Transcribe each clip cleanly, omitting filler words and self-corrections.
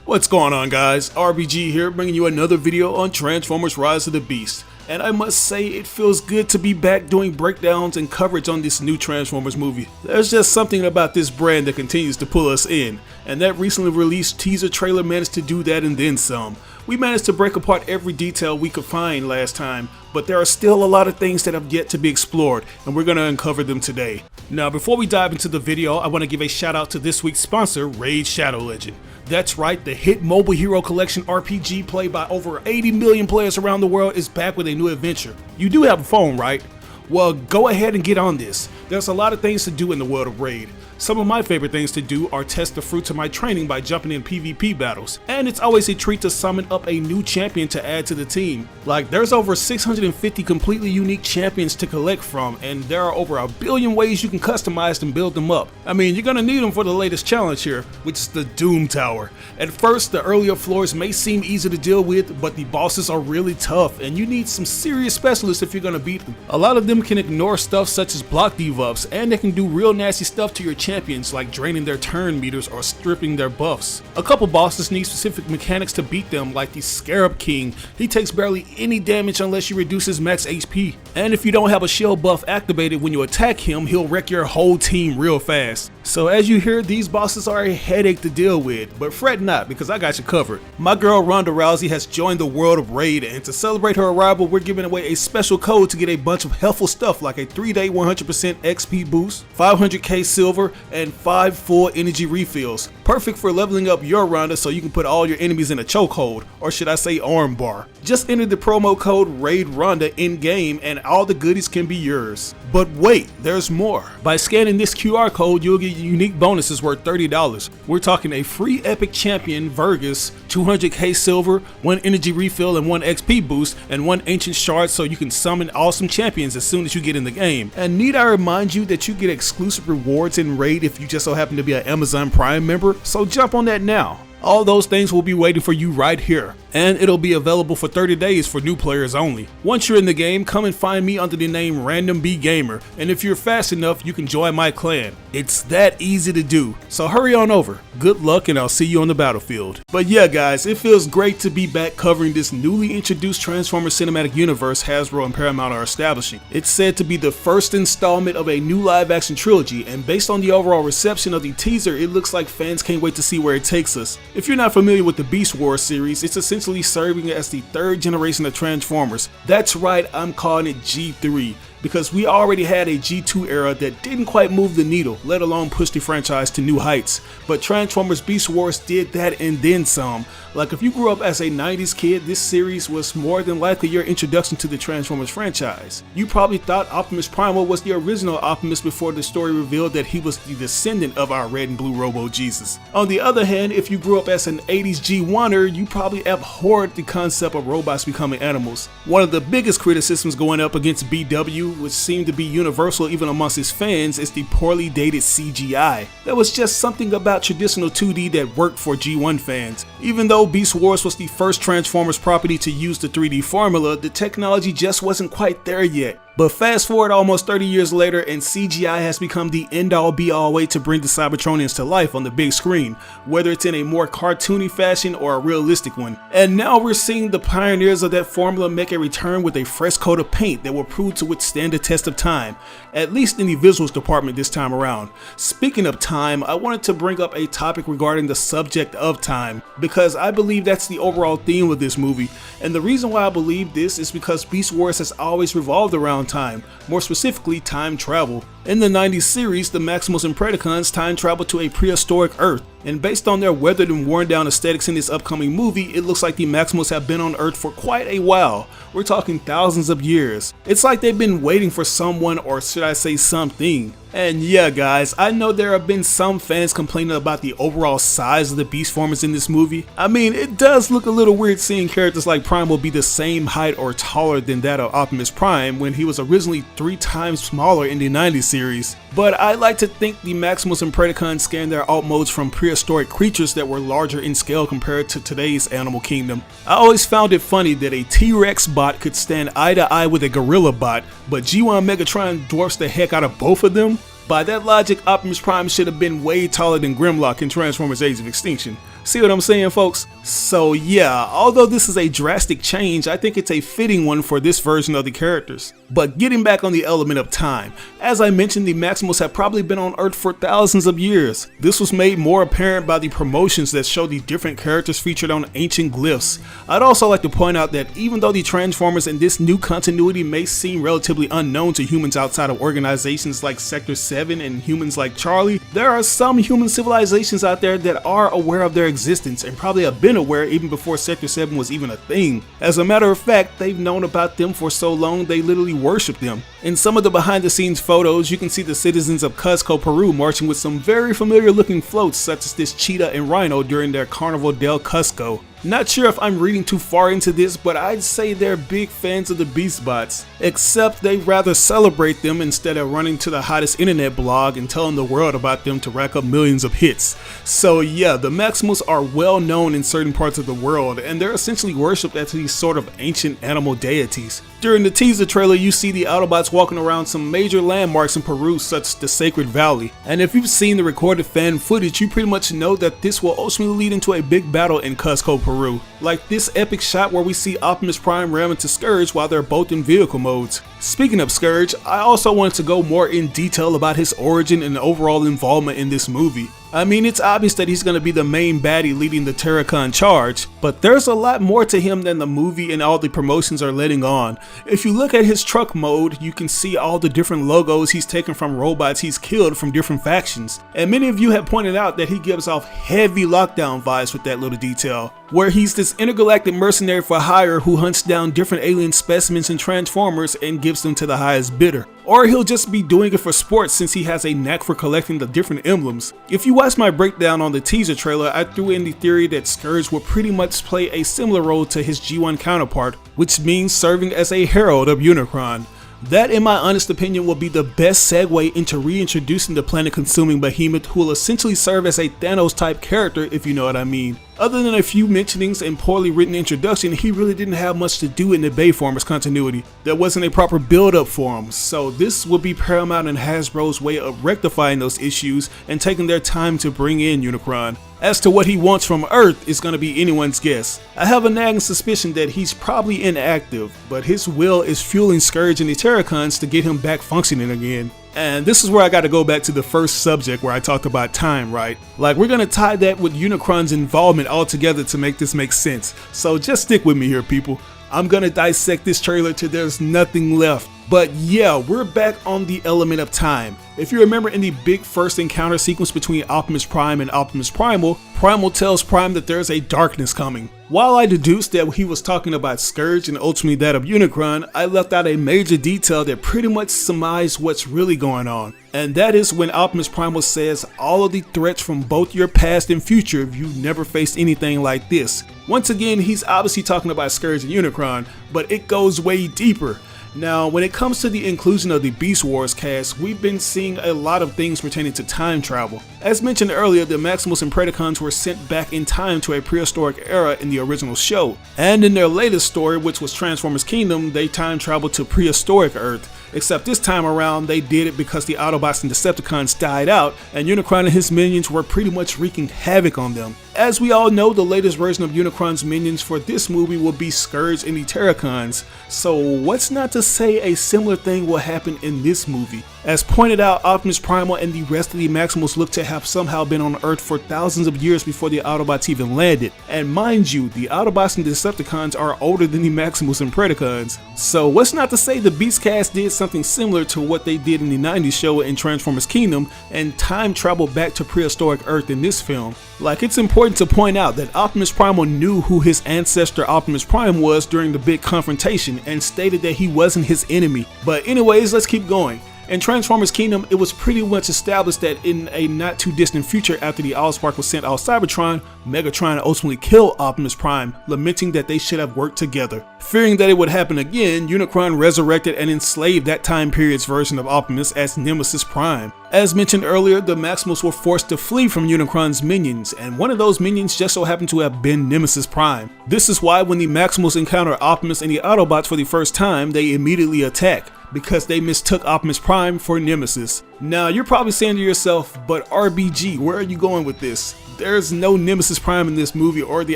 What's going on, guys? RBG here, bringing you another video on Transformers Rise of the Beast. And I must say, it feels good to be back doing breakdowns and coverage on this new Transformers movie. There's just something about this brand that continues to pull us in, and that recently released teaser trailer managed to do that and then some. We managed to break apart every detail we could find last time, but there are still a lot of things that have yet to be explored, and we're going to uncover them today. Now, before we dive into the video, I want to give a shout out to this week's sponsor, Raid Shadow Legend. That's right, the hit Mobile Hero Collection RPG played by over 80 million players around the world is back with a new adventure. You do have a phone, right? Well, go ahead and get on this. There's a lot of things to do in the world of Raid. Some of my favorite things to do are test the fruits of my training by jumping in PvP battles, and it's always a treat to summon up a new champion to add to the team. Like, there's over 650 completely unique champions to collect from, and there are over a billion ways you can customize and build them up. I mean, you're gonna need them for the latest challenge here, which is the Doom Tower. At first, the earlier floors may seem easy to deal with, but the bosses are really tough, and you need some serious specialists if you're gonna beat them. A lot of them can ignore stuff such as block debuffs, and they can do real nasty stuff to your champions, like draining their turn meters or stripping their buffs. A couple bosses need specific mechanics to beat them, like the Scarab King. He takes barely any damage unless you reduce his max HP. And if you don't have a shield buff activated when you attack him, he'll wreck your whole team real fast. So as you hear, these bosses are a headache to deal with, but fret not, because I got you covered. My girl Ronda Rousey has joined the world of Raid, and to celebrate her arrival, we're giving away a special code to get a bunch of helpful stuff like a 3-day 100% XP boost, 500k silver, and 5 full energy refills. Perfect for leveling up your Ronda so you can put all your enemies in a chokehold, or should I say armbar. Just enter the promo code RAIDRONDA in game and all the goodies can be yours. But wait, there's more. By scanning this QR code, you'll get unique bonuses worth $30. We're talking a free epic champion, Vergus, 200k silver, 1 energy refill and 1 XP boost, and 1 ancient shard so you can summon awesome champions as soon as you get in the game. And need I remind you that you get exclusive rewards in Raid if you just so happen to be an Amazon Prime member? So jump on that now. All those things will be waiting for you right here, and it'll be available for 30 days for new players only. Once you're in the game, come and find me under the name Random B Gamer, and if you're fast enough, you can join my clan. It's that easy to do, so hurry on over. Good luck, and I'll see you on the battlefield. But yeah, guys, it feels great to be back covering this newly introduced Transformers cinematic universe Hasbro and Paramount are establishing. It's said to be the first installment of a new live-action trilogy, and based on the overall reception of the teaser, it looks like fans can't wait to see where it takes us. If you're not familiar with the Beast Wars series, it's essentially serving as the 3rd generation of Transformers. That's right, I'm calling it G3, because we already had a G2 era that didn't quite move the needle, let alone push the franchise to new heights. But Transformers Beast Wars did that and then some. Like, if you grew up as a 90s kid, this series was more than likely your introduction to the Transformers franchise. You probably thought Optimus Primal was the original Optimus before the story revealed that he was the descendant of our red and blue Robo Jesus. On the other hand, if you grew up as an 80s G1er, you probably abhorred the concept of robots becoming animals. One of the biggest criticisms going up against BW, which seemed to be universal even amongst its fans, is the poorly dated CGI. There was just something about traditional 2D that worked for G1 fans. Even though Beast Wars was the first Transformers property to use the 3D formula, the technology just wasn't quite there yet. But fast forward almost 30 years later, and CGI has become the end-all be-all way to bring the Cybertronians to life on the big screen, whether it's in a more cartoony fashion or a realistic one. And now we're seeing the pioneers of that formula make a return with a fresh coat of paint that will prove to withstand the test of time, at least in the visuals department this time around. Speaking of time, I wanted to bring up a topic regarding the subject of time, because I believe that's the overall theme of this movie, and the reason why I believe this is because Beast Wars has always revolved around time, more specifically time travel. In the 90s series, the Maximals and Predacons time traveled to a prehistoric Earth, and based on their weathered and worn down aesthetics in this upcoming movie, it looks like the Maximals have been on Earth for quite a while. We're talking thousands of years. It's like they've been waiting for someone, or should I say something. And yeah, guys, I know there have been some fans complaining about the overall size of the beast formers in this movie. I mean, it does look a little weird seeing characters like Primal be the same height or taller than that of Optimus Prime when he was originally 3 times smaller in the 90s series. But I like to think the Maximals and Predacons scanned their alt modes from prehistoric creatures that were larger in scale compared to today's animal kingdom. I always found it funny that a T-Rex bot could stand eye to eye with a gorilla bot, but G1 Megatron dwarfs the heck out of both of them? By that logic, Optimus Prime should have been way taller than Grimlock in Transformers Age of Extinction. See what I'm saying, folks? So yeah, although this is a drastic change, I think it's a fitting one for this version of the characters. But getting back on the element of time, as I mentioned, the Maximals have probably been on Earth for thousands of years. This was made more apparent by the promotions that show the different characters featured on ancient glyphs. I'd also like to point out that even though the Transformers in this new continuity may seem relatively unknown to humans outside of organizations like Sector 7 and humans like Charlie, there are some human civilizations out there that are aware of their existence and probably have been aware even before Sector 7 was even a thing. As a matter of fact, they've known about them for so long they literally worship them. In some of the behind the scenes photos, you can see the citizens of Cuzco, Peru marching with some very familiar looking floats such as this cheetah and rhino during their Carnival del Cusco. Not sure if I'm reading too far into this, but I'd say they're big fans of the Beast Bots, except they'd rather celebrate them instead of running to the hottest internet blog and telling the world about them to rack up millions of hits. So yeah, the Maximals are well known in certain parts of the world, and they're essentially worshipped as these sort of ancient animal deities. During the teaser trailer, you see the Autobots walking around some major landmarks in Peru such as the Sacred Valley, and if you've seen the recorded fan footage, you pretty much know that this will ultimately lead into a big battle in Cuzco, Peru. Like this epic shot where we see Optimus Prime ram into Scourge while they're both in vehicle modes. Speaking of Scourge, I also wanted to go more in detail about his origin and overall involvement in this movie. I mean, it's obvious that he's going to be the main baddie leading the Terracon charge, but there's a lot more to him than the movie and all the promotions are letting on. If you look at his truck mode, you can see all the different logos he's taken from robots he's killed from different factions. And many of you have pointed out that he gives off heavy Lockdown vibes with that little detail, where he's this intergalactic mercenary for hire who hunts down different alien specimens and Transformers and gives them to the highest bidder. Or he'll just be doing it for sports since he has a knack for collecting the different emblems. If you watch my breakdown on the teaser trailer, I threw in the theory that Scourge will pretty much play a similar role to his G1 counterpart, which means serving as a herald of Unicron. That, in my honest opinion, will be the best segue into reintroducing the planet-consuming behemoth who will essentially serve as a Thanos-type character, if you know what I mean. Other than a few mentionings and poorly written introduction, he really didn't have much to do in the Bayformers continuity. There wasn't a proper build-up for him, so this would be Paramount and Hasbro's way of rectifying those issues and taking their time to bring in Unicron. As to what he wants from Earth is going to be anyone's guess. I have a nagging suspicion that he's probably inactive, but his will is fueling Scourge and the Terracons to get him back functioning again. And this is where I got to go back to the first subject where I talked about time, right? Like, we're going to tie that with Unicron's involvement all together to make this make sense. So just stick with me here, people. I'm going to dissect this trailer till there's nothing left. But yeah, we're back on the element of time. If you remember in the big first encounter sequence between Optimus Prime and Optimus Primal, Primal tells Prime that there's a darkness coming. While I deduced that he was talking about Scourge and ultimately that of Unicron, I left out a major detail that pretty much surmised what's really going on. And that is when Optimus Primal says all of the threats from both your past and future if you never faced anything like this. Once again, he's obviously talking about Scourge and Unicron, but it goes way deeper. Now, when it comes to the inclusion of the Beast Wars cast, we've been seeing a lot of things pertaining to time travel. As mentioned earlier, the Maximals and Predacons were sent back in time to a prehistoric era in the original show. And in their latest story, which was Transformers Kingdom, they time traveled to prehistoric Earth. Except this time around, they did it because the Autobots and Decepticons died out, and Unicron and his minions were pretty much wreaking havoc on them. As we all know, the latest version of Unicron's minions for this movie will be Scourge and the Terracons. So what's not to say a similar thing will happen in this movie? As pointed out, Optimus Primal and the rest of the Maximals look to have somehow been on Earth for thousands of years before the Autobots even landed. And mind you, the Autobots and Decepticons are older than the Maximals and Predacons. So what's not to say the Beast Cast did something similar to what they did in the 90s show in Transformers Kingdom and time traveled back to prehistoric Earth in this film. Like, it's important to point out that Optimus Primal knew who his ancestor Optimus Prime was during the big confrontation and stated that he wasn't his enemy. But anyways, let's keep going. In Transformers Kingdom, it was pretty much established that in a not too distant future after the Allspark was sent off Cybertron, Megatron ultimately killed Optimus Prime, lamenting that they should have worked together. Fearing that it would happen again, Unicron resurrected and enslaved that time period's version of Optimus as Nemesis Prime. As mentioned earlier, the Maximals were forced to flee from Unicron's minions, and one of those minions just so happened to have been Nemesis Prime. This is why when the Maximals encounter Optimus and the Autobots for the first time, they immediately attack, because they mistook Optimus Prime for Nemesis. Now, you're probably saying to yourself, but RBG, where are you going with this? there's no Nemesis Prime in this movie or the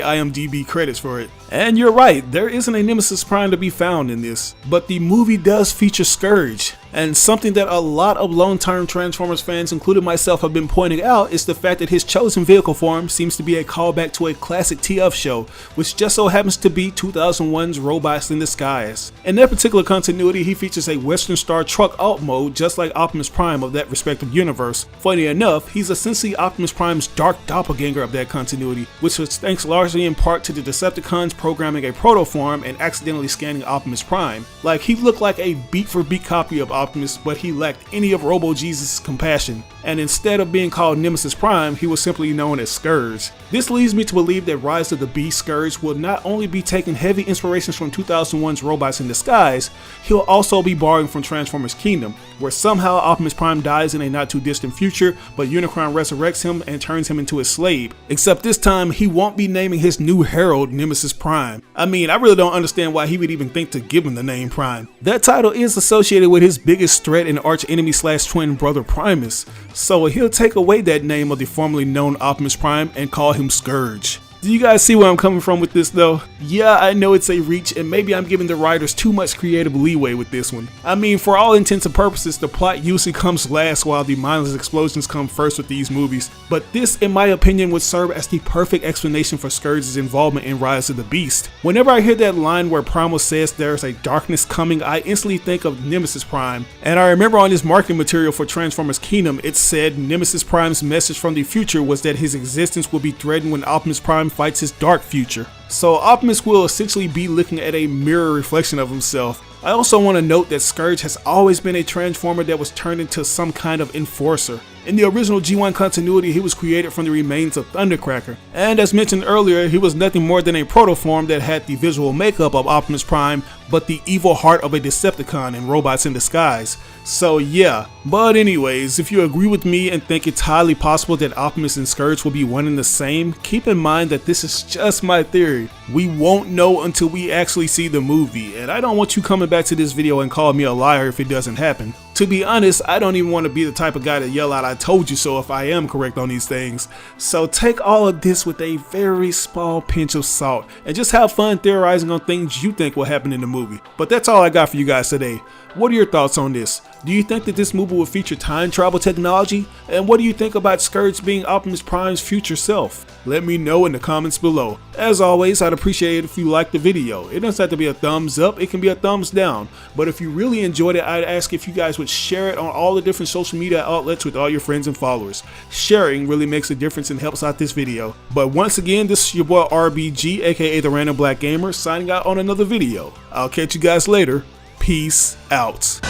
IMDb credits for it. And you're right, there isn't a Nemesis Prime to be found in this, but the movie does feature Scourge. And something that a lot of long-term Transformers fans, including myself, have been pointing out is the fact that his chosen vehicle form seems to be a callback to a classic TF show, which just so happens to be 2001's Robots in Disguise. In that particular continuity, he features a Western Star truck alt mode just like Optimus Prime of that respective universe. Funny enough, he's essentially Optimus Prime's dark doppelganger of that continuity, which was thanks largely in part to the Decepticons programming a protoform and accidentally scanning Optimus Prime. Like, he looked like a beat-for-beat copy of Optimus, but he lacked any of Robo Jesus' compassion, and instead of being called Nemesis Prime, he was simply known as Scourge. This leads me to believe that Rise of the Beast Scourge will not only be taking heavy inspirations from 2001's Robots in Disguise, he'll also be borrowing from Transformers Kingdom, where somehow Optimus Prime dies in a not too distant future, but Unicron resurrects him and turns him into a slave. Except this time, he won't be naming his new herald Nemesis Prime. I mean, I really don't understand why he would even think to give him the name Prime. That title is associated with his biggest threat and arch enemy / twin brother Primus, so he'll take away that name of the formerly known Optimus Prime and call him Scourge. Do you guys see where I'm coming from with this though? Yeah, I know it's a reach and maybe I'm giving the writers too much creative leeway with this one. I mean, for all intents and purposes, the plot usually comes last while the mindless explosions come first with these movies. But this, in my opinion, would serve as the perfect explanation for Scourge's involvement in Rise of the Beast. Whenever I hear that line where Primal says there's a darkness coming, I instantly think of Nemesis Prime. And I remember on his marketing material for Transformers Kingdom, it said Nemesis Prime's message from the future was that his existence will be threatened when Optimus Prime fights his dark future. So Optimus will essentially be looking at a mirror reflection of himself. I also want to note that Scourge has always been a Transformer that was turned into some kind of enforcer. In the original G1 continuity, he was created from the remains of Thundercracker, and as mentioned earlier, he was nothing more than a protoform that had the visual makeup of Optimus Prime, but the evil heart of a Decepticon in Robots in Disguise. So yeah, but anyways, if you agree with me and think it's highly possible that Optimus and Scourge will be one and the same, keep in mind that this is just my theory. We won't know until we actually see the movie, and I don't want you coming back to this video and call me a liar if it doesn't happen. To be honest, I don't even want to be the type of guy to yell out "I told you so" if I am correct on these things. So take all of this with a very small pinch of salt and just have fun theorizing on things you think will happen in the movie. But that's all I got for you guys today. What are your thoughts on this? Do you think that this movie will feature time travel technology? And what do you think about Scourge being Optimus Prime's future self? Let me know in the comments below. As always, I'd appreciate it if you liked the video. It doesn't have to be a thumbs up, it can be a thumbs down. But if you really enjoyed it, I'd ask if you guys would share it on all the different social media outlets with all your friends and followers. Sharing really makes a difference and helps out this video. But once again, this is your boy RBG, aka the Random Black Gamer, signing out on another video. I'll catch you guys later. Peace out.